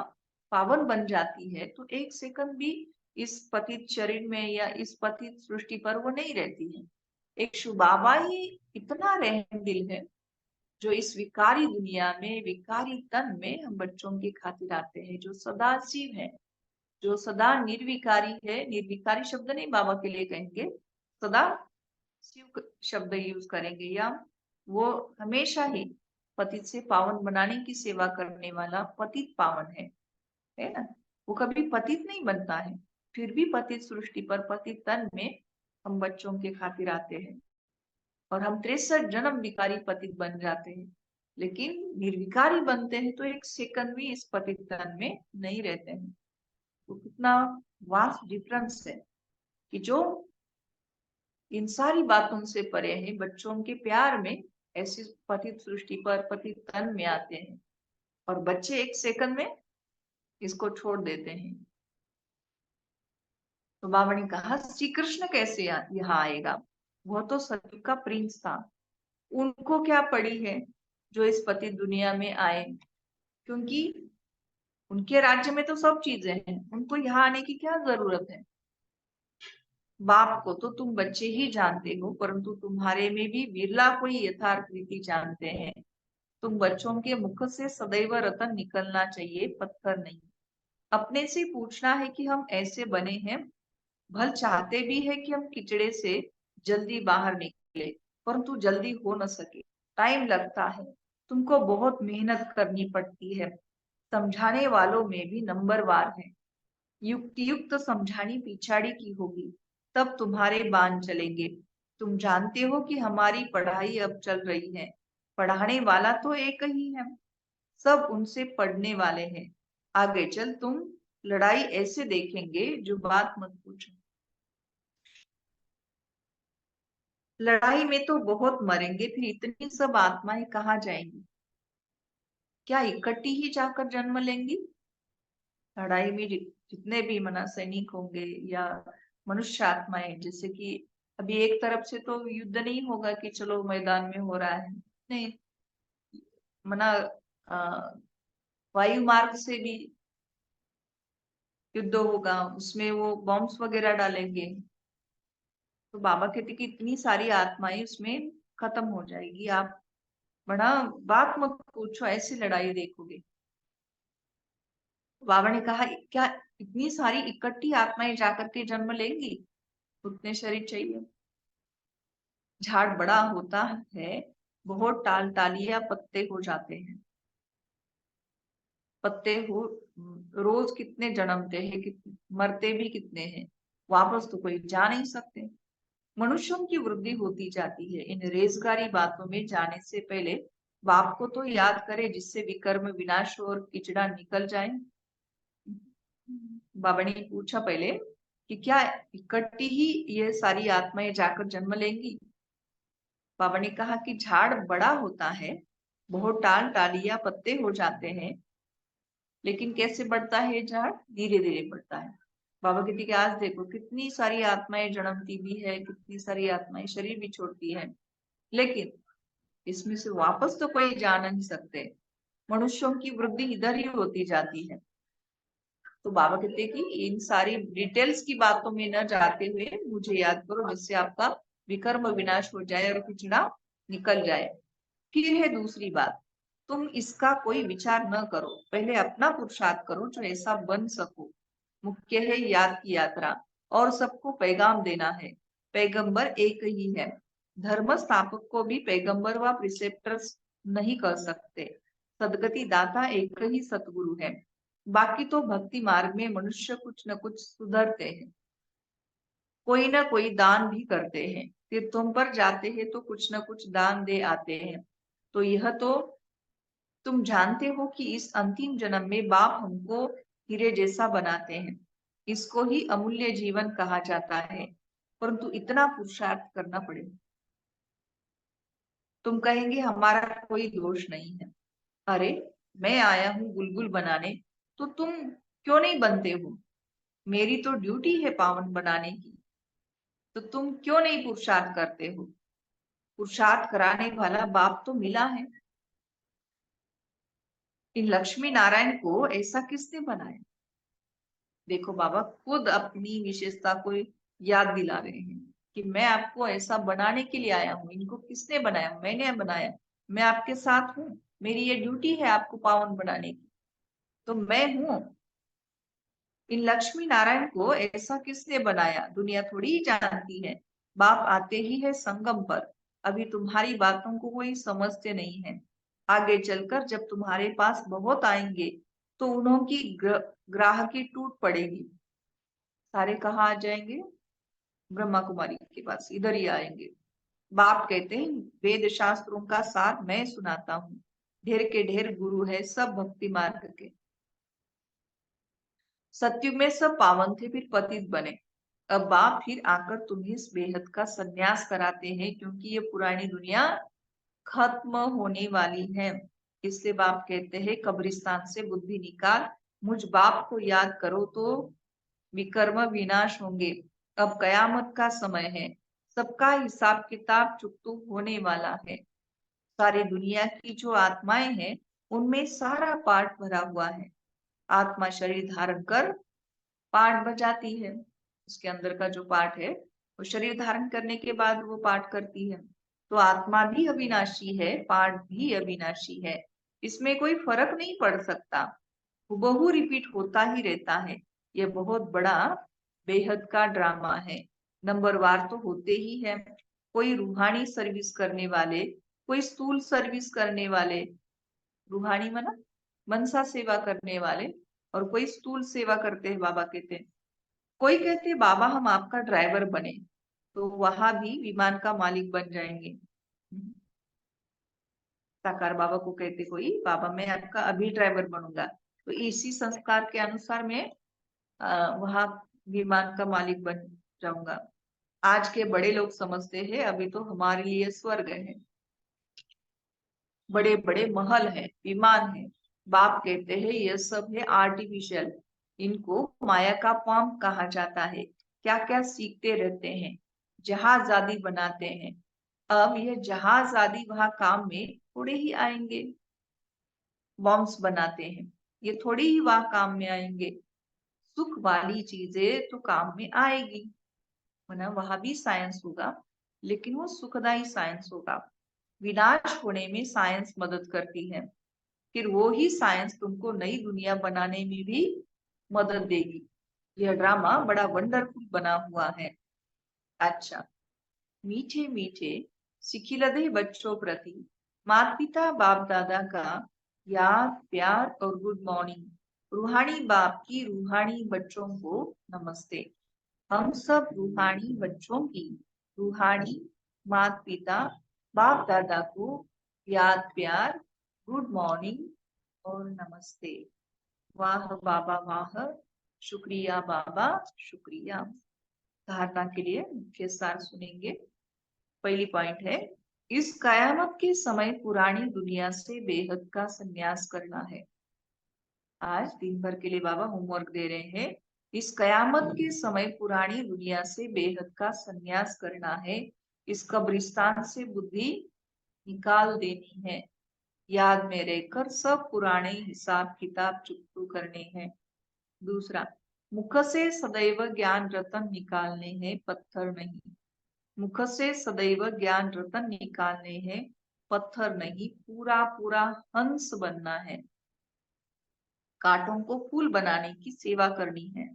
पावन बन जाती है तो एक सेकंड भी इस पतित शरीर में या इस पतित सृष्टि पर वो नहीं रहती है। एक शिव बाबा ही इतना रहम दिल है जो इस विकारी दुनिया में, विकारी तन में हम बच्चों के खातिर आते हैं, जो सदा शिव है, जो सदा निर्विकारी है। निर्विकारी शब्द नहीं बाबा के लिए कहेंगे, सदा शिव शब्द यूज करेंगे। या वो हमेशा ही पतित से पावन बनाने की सेवा करने वाला पतित पावन है ना। वो कभी पतित नहीं बनता है, फिर भी पतित सृष्टि पर, पतित तन में हम बच्चों के खातिर आते हैं और हम 63 जन्म विकारी पतित बन जाते हैं। लेकिन निर्विकारी बनते हैं तो एक सेकंड भी इस पतित तन में नहीं रहते हैं। तो कितना वास्ट डिफरेंस है कि जो इन सारी बातों से परे हैं, बच्चों के प्यार में ऐसी पतित सृष्टि पर, पतित तन में आते हैं और बच्चे एक सेकंड में इसको छोड़ देते हैं। तो बाबा ने कहा श्री कृष्ण कैसे यहाँ आएगा? वह तो सतयुग का प्रिंस था, उनको क्या पड़ी है जो इस पतित दुनिया में आए? क्योंकि उनके राज्य में तो सब चीजें हैं, उनको यहाँ आने की क्या जरूरत है? बाप को तो तुम बच्चे ही जानते हो, परंतु तुम्हारे में भी विरला कोई यथार्थ रीति जानते हैं। तुम बच्चों के मुख से सदैव रतन निकलना चाहिए, पत्थर नहीं। अपने से पूछना है कि हम ऐसे बने हैं, भल चाहते भी है कि हम किचड़े से जल्दी बाहर निकले, परंतु जल्दी हो न सके, टाइम लगता है, तुमको बहुत मेहनत करनी पड़ती है। समझाने वालों में भी नंबरवार है, युक्ति युक्त समझानी पिछाड़ी की होगी, तब तुम्हारे बाण चलेंगे। तुम जानते हो कि हमारी पढ़ाई अब चल रही है, पढ़ाने वाला तो एक ही है, सब उनसे पढ़ने वाले हैं। आगे चल तुम लड़ाई ऐसे देखेंगे जो बात मत पूछो। लड़ाई में तो बहुत मरेंगे, फिर इतनी सब आत्माएं कहाँ जाएंगी? क्या इकट्ठी ही जाकर जन्म लेंगी? लड़ाई में जितने भी मना सैनिक होंगे या मनुष्य आत्माएं, जैसे कि अभी एक तरफ से तो युद्ध नहीं होगा कि चलो मैदान में हो रहा है, नहीं। मना वायु मार्ग से भी युद्ध होगा, उसमें वो बॉम्ब्स वगैरह डालेंगे। तो बाबा कहते कि इतनी सारी आत्माएं उसमें खत्म हो जाएगी, आप बड़ा बात मत पूछो, ऐसी लड़ाई देखोगे। बाबा ने कहा क्या इतनी सारी इकट्ठी आत्माएं जाकर के जन्म लेंगी? उतने शरीर चाहिए। झाड़ बड़ा होता है, बहुत टाल टालियां पत्ते हो जाते हैं। पत्ते हो रोज कितने जन्मते हैं, कितने मरते भी कितने हैं, वापस तो कोई जा नहीं सकते। मनुष्यों की वृद्धि होती जाती है। इन रेजगारी बातों में जाने से पहले बाप को तो याद करे, जिससे विकर्म विनाश और किचड़ा निकल जाए। बाबा ने पूछा पहले कि क्या इकट्ठी ही ये सारी आत्माएं जाकर जन्म लेंगी? बाबा ने कहा कि झाड़ बड़ा होता है, बहुत टाल टालियां पत्ते हो जाते हैं, लेकिन कैसे बढ़ता है झाड़? धीरे धीरे बढ़ता है। बाबा कहते कि आज देखो कितनी सारी आत्माएं जन्मती भी है, कितनी सारी आत्माएं शरीर भी छोड़ती है, लेकिन इसमें से वापस तो कोई जा नहीं सकते। मनुष्यों की वृद्धि इधर ही होती जाती है। तो बाबा कहते हैं कि इन सारी डिटेल्स की बातों में न जाते हुए मुझे याद करो, जिससे आपका विकर्म विनाश हो जाए और पिछड़ा निकल जाए। फिर है दूसरी बात, तुम इसका कोई विचार न करो, पहले अपना पुरुषार्थ करो जो ऐसा बन सको। मुख्य है याद की यात्रा और सबको पैगाम देना है। पैगंबर एक ही है। धर्म स्थापक को भी पैगंबर व प्रिसेप्टर्स नहीं कर सकते। सदगति दाता एक ही सतगुरु है। बाकी तो भक्ति मार्ग में मनुष्य कुछ न कुछ सुधरते हैं, कोई ना कोई दान भी करते हैं, तीर्थों पर जाते हैं तो कुछ न कुछ दान दे आते हैं। तो यह तो तुम जानते हो कि इस अंतिम जन्म में बाप हमको हीरे जैसा बनाते हैं। इसको ही अमूल्य जीवन कहा जाता है, परंतु इतना पुरुषार्थ करना पड़ेगा। तुम कहेंगे हमारा कोई दोष नहीं है। अरे, मैं आया हूँ बुलबुल बनाने, तो तुम क्यों नहीं बनते हो? मेरी तो ड्यूटी है पावन बनाने की, तो तुम क्यों नहीं पुरुषार्थ करते हो? पुरुषार्थ कराने वाला बाप तो मिला है। इन लक्ष्मी नारायण को ऐसा किसने बनाया? देखो, बाबा खुद अपनी विशेषता को याद दिला रहे हैं कि मैं आपको ऐसा बनाने के लिए आया हूँ। इनको किसने बनाया? मैंने बनाया। मैं आपके साथ हूँ, मेरी ये ड्यूटी है आपको पावन बनाने की, तो मैं हूँ। इन लक्ष्मी नारायण को ऐसा किसने बनाया? दुनिया थोड़ी ही जानती है। बाप आते ही है संगम पर। अभी तुम्हारी बातों को कोई समझते नहीं है। आगे चलकर जब तुम्हारे पास बहुत आएंगे तो उन्हों की ग्राहकी टूट पड़ेगी। सारे कहाँ आ जाएंगे? ब्रह्मा कुमारी के पास, इधर ही आएंगे। बाप कहते हैं वेद शास्त्रों का सार मैं सुनाता हूँ। ढेर के ढेर गुरु है सब भक्ति मार्ग के। सत्युग में सब पावन थे, फिर पतित बने। अब बाप फिर आकर तुम्हें इस बेहद का संन्यास कराते हैं, क्योंकि ये पुरानी दुनिया खत्म होने वाली है। इससे बाप कहते हैं कब्रिस्तान से बुद्धि निकाल, मुझ बाप को याद करो तो विकर्म विनाश होंगे। अब कयामत का समय है, सबका हिसाब किताब चुकतू होने वाला है। सारी दुनिया की जो आत्माएं हैं उनमें सारा पाठ भरा हुआ है। आत्मा शरीर धारण कर पाठ बजाती है। उसके अंदर का जो पाठ है वो शरीर धारण करने के बाद वो पाठ करती है। तो आत्मा भी अविनाशी है, पाठ भी अविनाशी है। इसमें कोई फर्क नहीं पड़ सकता, हुबहू रिपीट होता ही रहता है। ये बहुत बड़ा बेहद का ड्रामा है। नंबरवार तो होते ही है। कोई रूहानी सर्विस करने वाले, कोई स्थूल सर्विस करने वाले, रूहानी मना मनसा सेवा करने वाले, और कोई स्थूल सेवा करते हैं। बाबा कहते हैं, कोई कहते हैं बाबा हम आपका ड्राइवर बने, तो वहां भी विमान का मालिक बन जाएंगे। साकार बाबा को कहते कोई बाबा मैं आपका अभी ड्राइवर बनूंगा, तो इसी संस्कार के अनुसार मैं वहां विमान का मालिक बन जाऊंगा। आज के बड़े लोग समझते हैं अभी तो हमारे लिए स्वर्ग है, बड़े बड़े महल हैं, विमान है। बाप कहते हैं ये सब है आर्टिफिशियल, इनको माया का फॉर्म कहा जाता है। क्या क्या सीखते रहते हैं, जहाज आदि बनाते हैं। अब ये जहाज आदि वहां काम में थोड़े ही आएंगे। बॉम्ब्स बनाते हैं, ये थोड़ी ही वहां काम में आएंगे। सुख वाली चीजें तो काम में आएगी, वरना वहां भी साइंस होगा, लेकिन वो सुखदायी साइंस होगा। विनाश होने में साइंस मदद करती है, फिर वो ही साइंस तुमको नई दुनिया बनाने में भी मदद देगी। यह ड्रामा बड़ा वंडरफुल बना हुआ है। अच्छा, मीठे मीठे सिखिलधे बच्चों प्रति माता पिता बाप दादा का याद प्यार और गुड मॉर्निंग। रूहानी बाप की रूहानी बच्चों को नमस्ते। हम सब रूहानी बच्चों की रूहानी माता पिता बाप दादा को याद प्यार, गुड मॉर्निंग और नमस्ते। वाह बाबा वाह, शुक्रिया बाबा शुक्रिया। धारणा के लिए मुख्य सार सुनेंगे। पहली पॉइंट है, इस कयामत के समय पुरानी दुनिया से बेहद का संन्यास करना है। आज दिन भर के लिए बाबा होमवर्क दे रहे हैं। इस कयामत के समय पुरानी दुनिया से बेहद का संन्यास करना है। इस कब्रिस्तान से बुद्धि निकाल देनी है। याद में रहकर सब पुराने हिसाब किताब चुकतू करने हैं। दूसरा, मुख से सदैव ज्ञान रतन निकालने हैं, पत्थर नहीं। मुख से सदैव ज्ञान रतन निकालने हैं, पत्थर नहीं। पूरा पूरा हंस बनना है। कांटों को फूल बनाने की सेवा करनी है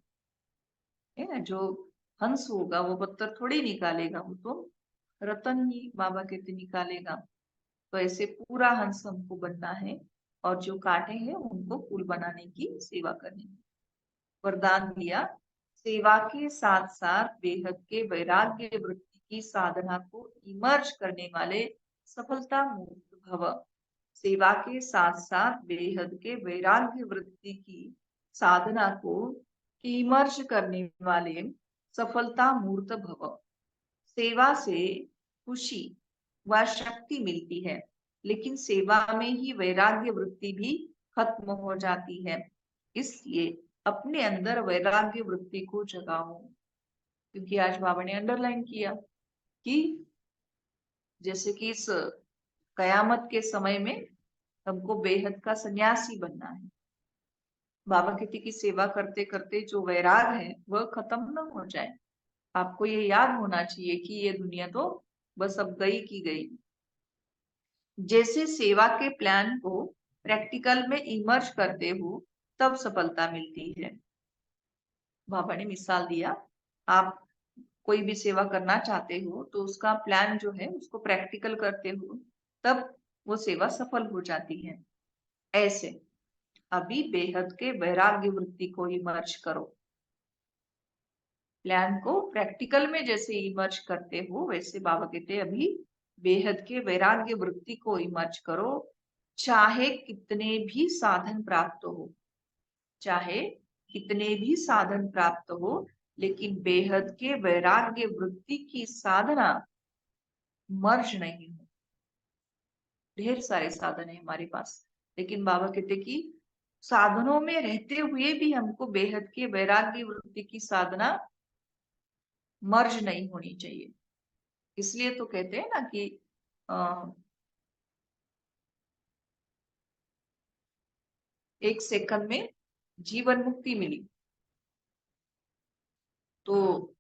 ना? जो हंस होगा, वो पत्थर थोड़ी निकालेगा, वो तो रतन ही बाबा कहते निकालेगा। तो ऐसे पूरा हंस हमको बनना है, और जो कांटे हैं उनको फूल बनाने की सेवा करनी है। वरदान दिया, सेवा के साथ साथ बेहद के वैराग्य वृत्ति की साधना को इमर्ज करने वाले सफलता मूर्त भव। सेवा के साथ साथ बेहद के वैराग्य वृत्ति की साधना को इमर्ज करने वाले सफलता मूर्त भव। सेवा से खुशी व शक्ति मिलती है, लेकिन सेवा में ही वैराग्य वृत्ति भी खत्म हो जाती है। इसलिए अपने अंदर वैराग्य वृत्ति को जगाओ। क्योंकि आज बाबा ने अंडरलाइन किया कि जैसे कि इस कयामत के समय में हमको बेहद का सन्यासी बनना है। बाबा कहते की सेवा करते करते जो वैराग है वह खत्म न हो जाए। आपको ये याद होना चाहिए कि ये दुनिया तो बस अब गई की गई। जैसे सेवा के प्लान को प्रैक्टिकल में इमर्ज करते हो तब सफलता मिलती है। बाबा ने मिसाल दिया, आप कोई भी सेवा करना चाहते हो तो उसका प्लान जो है उसको प्रैक्टिकल करते हो, तब वो सेवा सफल हो जाती है। ऐसे अभी बेहद के वैराग्य वृत्ति को इमर्ज करो। प्लान को प्रैक्टिकल में जैसे इमर्ज करते हो, वैसे बाबा कहते हैं अभी बेहद के वैराग्य वृत्ति को इमर्ज करो। चाहे कितने भी साधन प्राप्त हो, चाहे कितने भी साधन प्राप्त हो, लेकिन बेहद के वैराग्य वृत्ति की साधना मर्ज नहीं हो। ढेर सारे साधन है हमारे पास, लेकिन बाबा कहते कि साधनों में रहते हुए भी हमको बेहद के वैराग्य वृत्ति की साधना मर्ज नहीं होनी चाहिए। इसलिए तो कहते हैं ना कि एक सेकंड में जीवन मुक्ति मिली। तो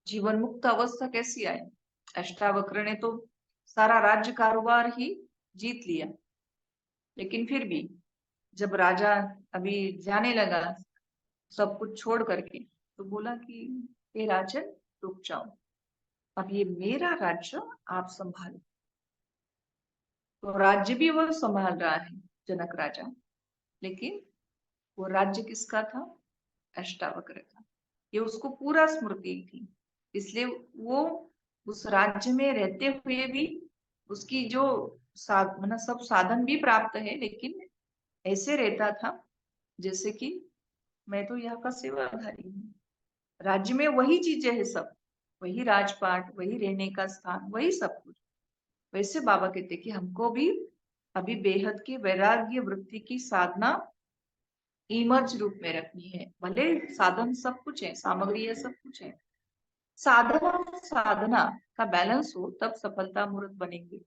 जीवन मुक्त अवस्था कैसी आई? अष्टावक्र ने तो सारा राज्य कारोबार ही जीत लिया, लेकिन फिर भी जब राजा अभी जाने लगा सब कुछ छोड़ करके, तो बोला कि हे राजन रुक जाओ, अब ये मेरा राज्य आप संभालो। तो राज्य भी वो संभाल रहा है जनक राजा, लेकिन वो राज्य किसका था? अष्टावक्र का। ये उसको पूरा स्मृति थी, इसलिए वो उस राज्य में रहते हुए भी उसकी जो मतलब सब साधन भी प्राप्त है, लेकिन ऐसे रहता था जैसे कि मैं तो यहाँ का सेवाधारी हूँ। राज्य में वही चीजें है, सब वही राजपाट, वही रहने का स्थान, वही सब कुछ। वैसे बाबा कहते कि हमको भी अभी बेहद की वैराग्य वृत्ति की साधना इमर्ज रूप में रखनी है। भले साधन सब कुछ है, सामग्री है, सब कुछ है, साधना साधना का बैलेंस हो तब सफलता मूर्त बनेंगे।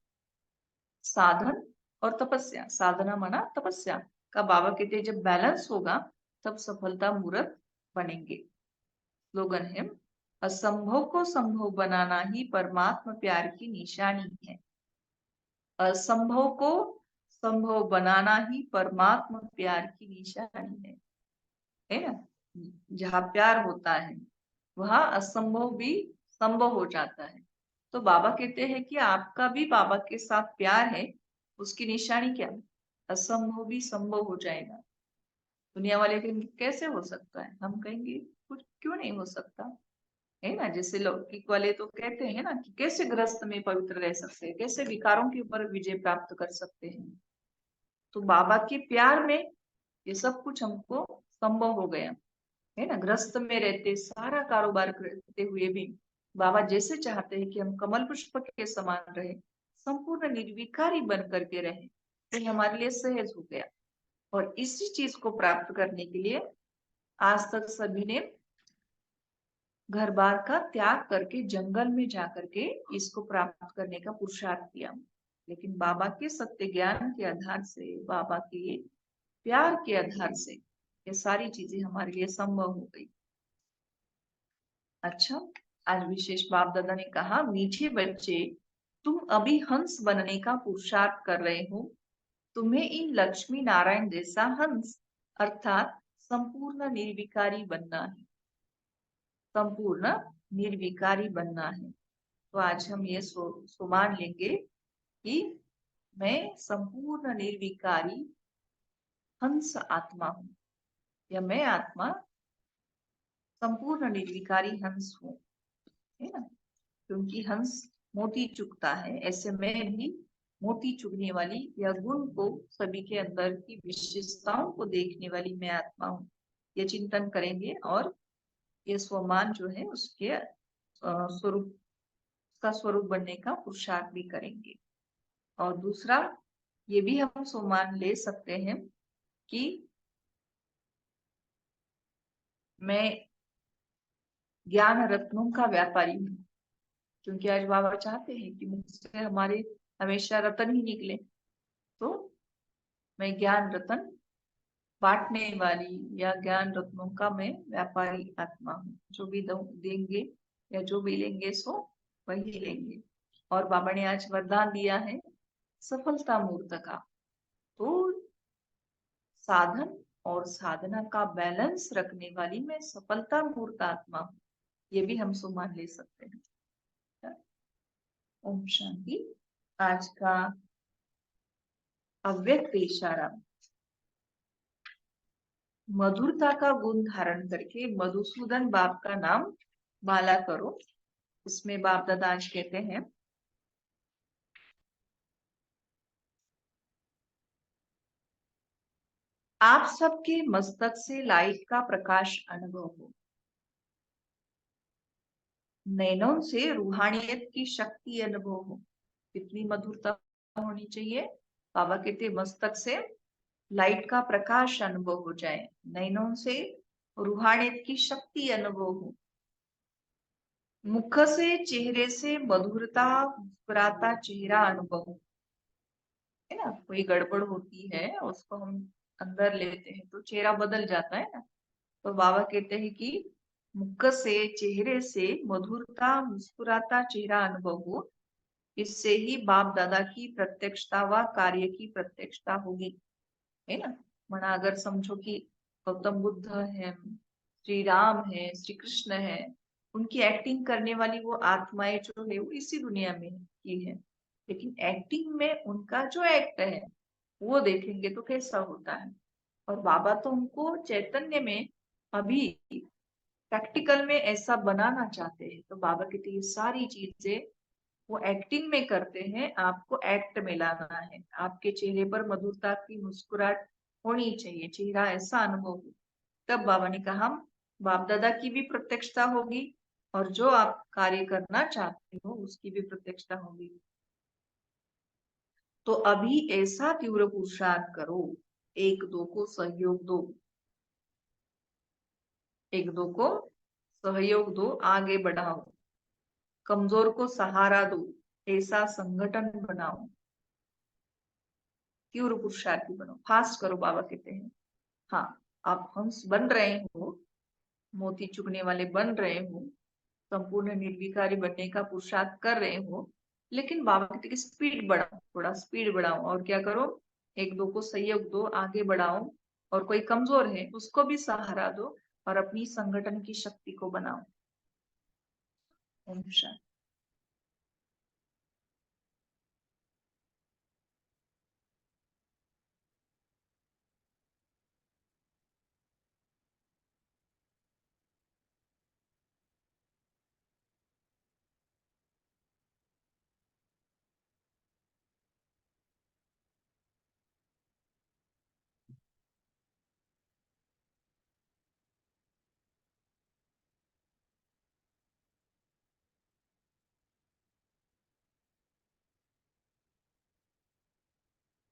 साधन और तपस्या, साधना माना तपस्या का बाबा कहते जब बैलेंस होगा तब सफलता मूर्त बनेंगे। स्लोगन है, असंभव को संभव बनाना ही परमात्मा प्यार की निशानी है। असंभव को संभव बनाना ही परमात्मा प्यार की निशानी है ना? जहाँ प्यार होता है वहां असंभव भी संभव हो जाता है। तो बाबा कहते हैं कि आपका भी बाबा के साथ प्यार है, उसकी निशानी क्या? असंभव भी संभव हो जाएगा। दुनिया वाले कहेंगे कैसे हो सकता है, हम कहेंगे कुछ क्यों नहीं हो सकता, है ना? जैसे लौकिक वाले तो कहते हैं ना कि कैसे गृहस्थ में पवित्र रह सकते हैं, कैसे विकारों के ऊपर विजय प्राप्त कर सकते हैं। तो बाबा के प्यार में ये सब कुछ हमको संभव हो गया, है ना? गृहस्थ में रहते सारा कारोबार करते हुए भी बाबा जैसे चाहते हैं कि हम कमल पुष्प के समान रहे, संपूर्ण निर्विकारी बन करके रहे, तो ये हमारे लिए सहज हो गया। और इसी चीज को प्राप्त करने के लिए आज तक सभी ने घर बार का त्याग करके जंगल में जाकर के इसको प्राप्त करने का पुरुषार्थ किया। लेकिन बाबा के सत्य ज्ञान के आधार से, बाबा के प्यार के आधार से ये सारी चीजें हमारे लिए संभव हो गई। अच्छा, आज विशेष बाप दादा ने कहा, मीठे बच्चे तुम अभी हंस बनने का पुरुषार्थ कर रहे हो। तुम्हें इन लक्ष्मी नारायण जैसा हंस अर्थात संपूर्ण निर्विकारी बनना है, संपूर्ण निर्विकारी बनना है। तो आज हम ये सुमान लेंगे कि मैं संपूर्ण निर्विकारी हंस आत्मा हूँ, या मैं आत्मा संपूर्ण निर्विकारी हंस हूँ, है ना। क्योंकि हंस मोती चुगता है, ऐसे मैं भी मोती चुगने वाली या गुण को, सभी के अंदर की विशेषताओं को देखने वाली मैं आत्मा हूँ। ये चिंतन करेंगे और ये स्वमान जो है उसके स्वरूप का स्वरूप बनने का पुरुषार्थ भी करेंगे। और दूसरा ये भी हम स्वमान ले सकते हैं कि मैं ज्ञान रत्नों का व्यापारी हूँ, क्योंकि आज बाबा चाहते हैं कि मुझसे हमारे हमेशा रतन ही निकले। तो मैं ज्ञान रतन बांटने वाली या ज्ञान रत्नों का मैं व्यापारी आत्मा हूँ। जो भी देंगे या जो भी लेंगे सो वही लेंगे। और बाबा ने आज वरदान दिया है सफलता मूर्त का। तो साधन और साधना का बैलेंस रखने वाली मैं सफलता मूर्त आत्मा हूँ। ये भी हम सुमान ले सकते हैं। ओम शांति। आज का अव्यक्त इशारा, मधुरता का गुण धारण करके मधुसूदन बाप का नाम माला करो। इसमें बाप दादा आज कहते हैं, आप सबके मस्तक से लाइट का प्रकाश अनुभव हो, नैनों से रूहानियत की शक्ति अनुभव हो। कितनी मधुरता होनी चाहिए। बाबा कहते मस्तक से लाइट का प्रकाश अनुभव हो जाए, नैनों से रूहानियत की शक्ति अनुभव हो, मुख से चेहरे से मधुरता मुस्कुराता चेहरा अनुभव हो। है ना, कोई गड़बड़ होती है उसको हम अंदर लेते हैं तो चेहरा बदल जाता है ना। तो बाबा कहते हैं कि मुख से चेहरे से मधुरता मुस्कुराता चेहरा अनुभव हो, इससे ही बाप दादा की प्रत्यक्षता व कार्य की प्रत्यक्षता होगी। है ना। मना अगर समझो कि गौतम बुद्ध है, श्री राम है, श्री कृष्ण है, उनकी एक्टिंग करने वाली वो आत्माएं जो है वो इसी दुनिया में की है, लेकिन एक्टिंग में उनका जो एक्ट है वो देखेंगे तो कैसा होता है। और बाबा तो उनको चैतन्य में अभी प्रैक्टिकल में ऐसा बनाना चाहते हैं। तो बाबा कहते ये सारी चीजें वो एक्टिंग में करते हैं, आपको एक्ट में लाना है। आपके चेहरे पर मधुरता की मुस्कुराहट होनी चाहिए, चेहरा ऐसा अनुभव हो। तब बाबा ने कहा बाप दादा की भी प्रत्यक्षता होगी और जो आप कार्य करना चाहते हो उसकी भी प्रत्यक्षता होगी। तो अभी ऐसा तीव्र पुरुषार्थ करो, एक दो को सहयोग दो, एक दो को सहयोग दो, आगे बढ़ाओ, कमजोर को सहारा दो, ऐसा संगठन बनाओ, तीव्र पुरुषार्थी बनो, फास्ट करो। बाबा कहते हैं हाँ, आप हंस बन रहे हो, मोती चुगने वाले बन रहे हो, संपूर्ण निर्विकारी बनने का पुरुषार्थ कर रहे हो, लेकिन बाबा कहते कि स्पीड बढ़ाओ, थोड़ा स्पीड बढ़ाओ। और क्या करो, एक दो को सहयोग दो, आगे बढ़ाओ, और कोई कमजोर है उसको भी सहारा दो और अपनी संगठन की शक्ति को बनाओ। ओम शांति।